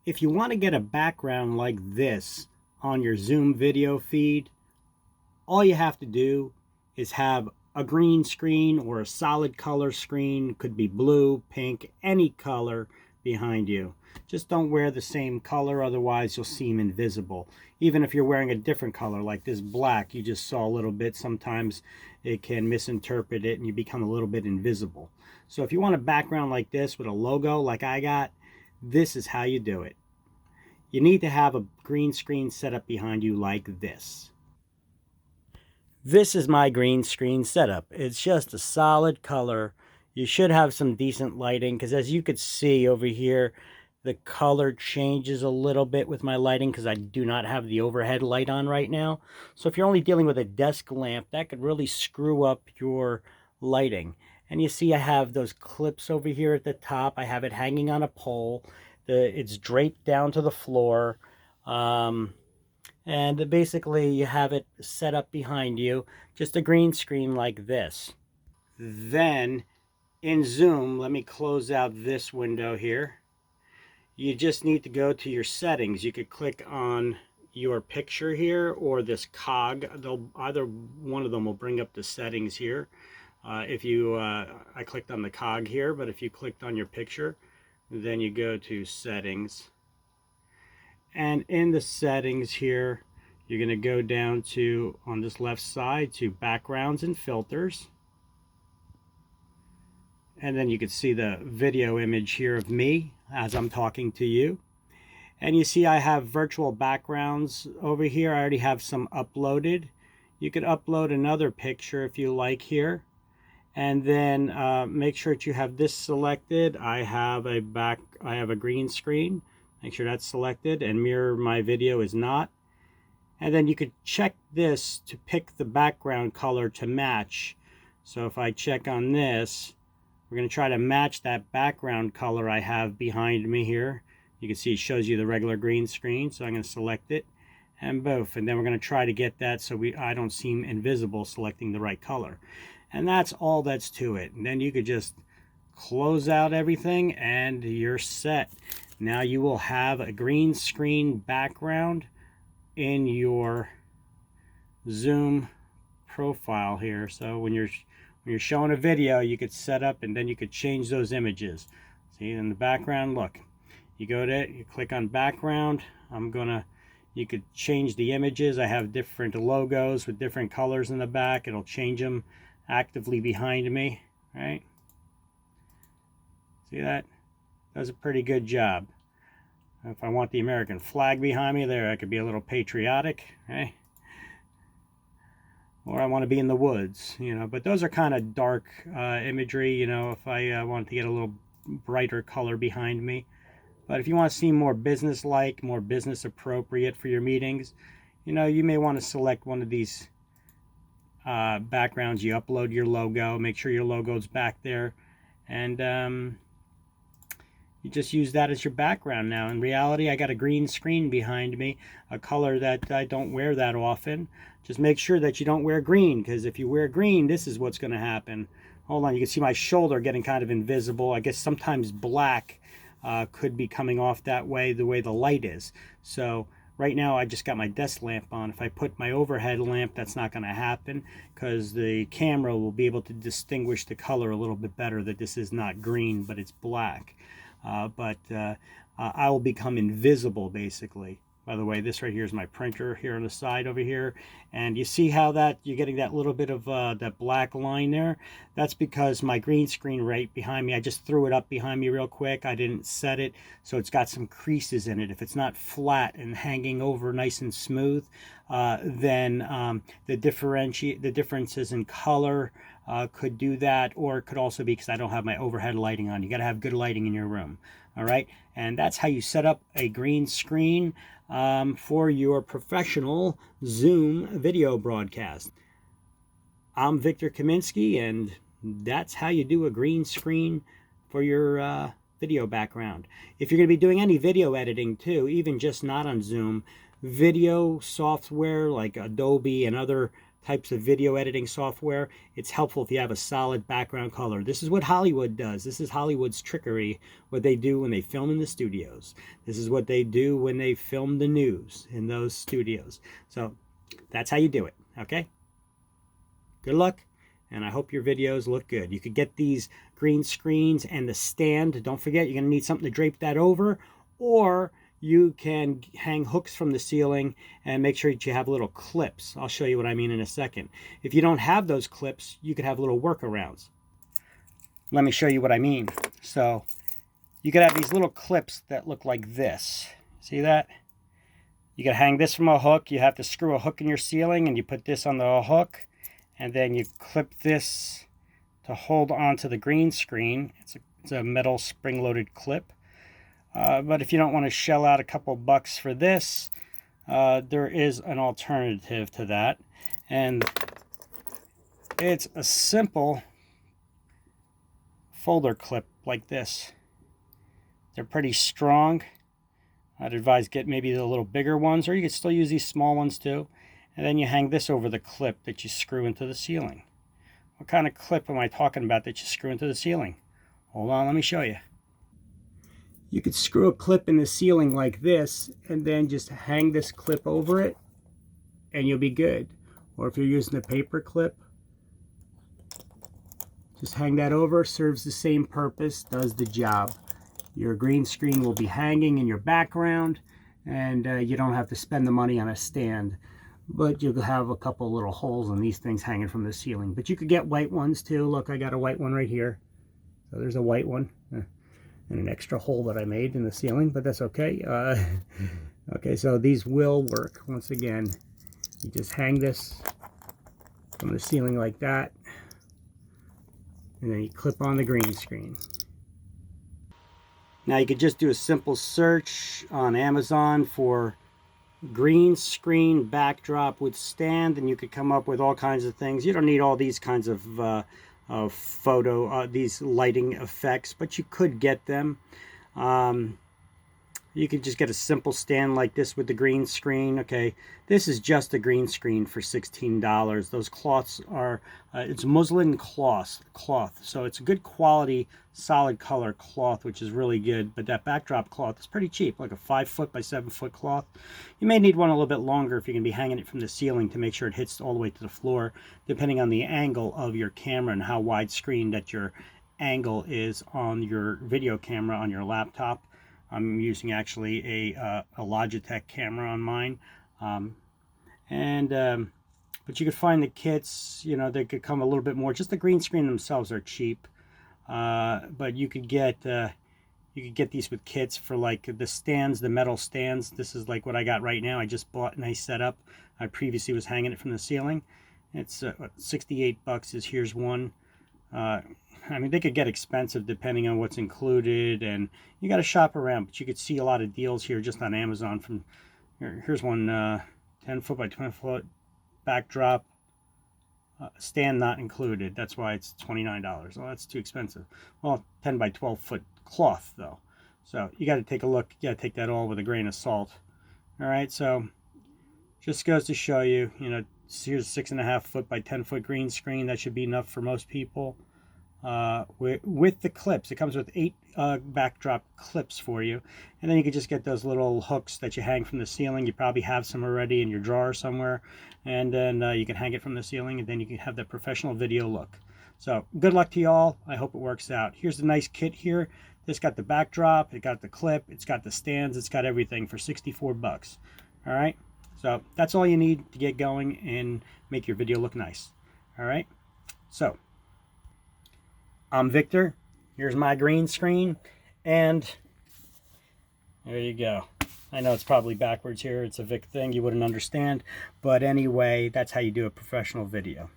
If you want to get a background like this on your Zoom video feed, all you have to do is have a green screen or a solid color screen. Could be blue, pink, any color behind you. Just don't wear the same color, otherwise you'll seem invisible. Even if you're wearing a different color, like this black you just saw a little bit, sometimes it can misinterpret it and you become a little bit invisible. So if you want a background like this with a logo like I got, this is how you do it. You need to have a green screen set up behind you like this. This is my green screen setup. It's just a solid color. You should have some decent lighting, because as you could see over here, the color changes a little bit with my lighting because I do not have the overhead light on right now. So if you're only dealing with a desk lamp, that could really screw up your lighting. And you see I have those clips over here at the top. I have it hanging on a pole. It's draped down to the floor. And basically you have it set up behind you, just a green screen like this. Then in Zoom, let me close out this window here. You just need to go to your settings. You could click on your picture here or this cog. Either one of them will bring up the settings here. I clicked on the cog here, but if you clicked on your picture, then you go to settings. And in the settings here, you're going to go down to, on this left side, to backgrounds and filters. And then you can see the video image here of me as I'm talking to you. And you see I have virtual backgrounds over here. I already have some uploaded. You could upload another picture if you like here. And then make sure that you have this selected. I have a green screen. Make sure that's selected, and mirror my video is not. And then you could check this to pick the background color to match. So if I check on this, we're going to try to match that background color I have behind me here. You can see it shows you the regular green screen, so I'm going to select it and both. And then we're going to try to get that so I don't seem invisible selecting the right color. And that's all that's to it. And then you could just close out everything and you're set. Now you will have a green screen background in your Zoom profile here. So when you're showing a video, you could set up and then you could change those images. See, in the background, look, you go to it, you click on background. You could change the images. I have different logos with different colors in the back. It'll change them actively behind me, right? See that? Does a pretty good job. If I want the American flag behind me there, I could be a little patriotic, right? Or I want to be in the woods, you know. But those are kind of dark imagery, you know, if I want to get a little brighter color behind me. But if you want to seem more business-like, more business appropriate for your meetings, you know, you may want to select one of these backgrounds. You upload your logo, make sure your logo's back there, and you just use that as your background now. In reality, I got a green screen behind me, a color that I don't wear that often. Just make sure that you don't wear green, because if you wear green, this is what's going to happen. Hold on, you can see my shoulder getting kind of invisible. I guess sometimes black could be coming off that way, the way the light is. So right now I just got my desk lamp on. If I put my overhead lamp, that's not going to happen, because the camera will be able to distinguish the color a little bit better, that this is not green, but it's black. I will become invisible, basically. By the way, this right here is my printer here on the side over here. And you see how you're getting that little bit of that black line there? That's because my green screen right behind me, I just threw it up behind me real quick. I didn't set it, so it's got some creases in it. If it's not flat and hanging over nice and smooth, then the differences in color could do that, or it could also be because I don't have my overhead lighting on. You got to have good lighting in your room. All right, and that's how you set up a green screen for your professional Zoom video broadcast. I'm Victor Kaminsky, and that's how you do a green screen for your video background. If you're going to be doing any video editing too, even just not on Zoom, video software like Adobe and other types of video editing software, it's helpful if you have a solid background color. This is what Hollywood does. This is Hollywood's trickery, what they do when they film in the studios. This is what they do when they film the news in those studios. So that's how you do it, okay? Good luck, and I hope your videos look good. You could get these green screens and the stand. Don't forget, you're going to need something to drape that over, or you can hang hooks from the ceiling and make sure that you have little clips. I'll show you what I mean in a second. If you don't have those clips, you could have little workarounds. Let me show you what I mean. So you could have these little clips that look like this. See that? You could hang this from a hook. You have to screw a hook in your ceiling, and you put this on the hook, and then you clip this to hold onto the green screen. It's a metal spring-loaded clip. But if you don't want to shell out a couple bucks for this, there is an alternative to that. And it's a simple folder clip like this. They're pretty strong. I'd advise get maybe the little bigger ones, or you could still use these small ones too. And then you hang this over the clip that you screw into the ceiling. What kind of clip am I talking about that you screw into the ceiling? Hold on, let me show you. You could screw a clip in the ceiling like this, and then just hang this clip over it, and you'll be good. Or if you're using a paper clip, just hang that over. Serves the same purpose, does the job. Your green screen will be hanging in your background, and you don't have to spend the money on a stand. But you'll have a couple little holes in these things hanging from the ceiling. But you could get white ones too. Look, I got a white one right here. So there's a white one. And an extra hole that I made in the ceiling, but that's okay. Okay, so these will work. Once again, you just hang this from the ceiling like that, and then you clip on the green screen. Now you could just do a simple search on Amazon for green screen backdrop with stand, and you could come up with all kinds of things. You don't need all these kinds of these lighting effects, but you could get them. You could just get a simple stand like this with the green screen. Okay, this is just a green screen for $16. Those cloths are, it's muslin cloth, so it's a good quality, solid color cloth, which is really good. But that backdrop cloth is pretty cheap, like a 5 foot by 7 foot cloth. You may need one a little bit longer if you're going to be hanging it from the ceiling to make sure it hits all the way to the floor, depending on the angle of your camera and how widescreen that your angle is on your video camera on your laptop. I'm using actually a Logitech camera on mine, but you could find the kits. You know, they could come a little bit more. Just the green screen themselves are cheap, but you could get these with kits for like the stands, the metal stands. This is like what I got right now. I just bought a nice setup. I previously was hanging it from the ceiling. It's 68 bucks. Here's one. I mean, they could get expensive depending on what's included, and you got to shop around, but you could see a lot of deals here just on Amazon. From here's one 10 foot by 20 foot backdrop, stand not included. That's why it's $29. Well, that's too expensive. Well, 10 by 12 foot cloth though, so you got to take a look. You got to take that all with a grain of salt. All right, so just goes to show you, you know, here's a 6.5 foot by 10 foot green screen. That should be enough for most people. With the clips, it comes with 8 backdrop clips for you, and then you can just get those little hooks that you hang from the ceiling. You probably have some already in your drawer somewhere, and then you can hang it from the ceiling, and then you can have that professional video look. So good luck to y'all. I hope it works out. Here's the nice kit here. This got the backdrop, it got the clip, it's got the stands, it's got everything for 64 bucks. All right, so that's all you need to get going and make your video look nice. All right, so I'm Victor. Here's my green screen, and there you go. I know it's probably backwards here. It's a Vic thing. You wouldn't understand. But anyway, that's how you do a professional video.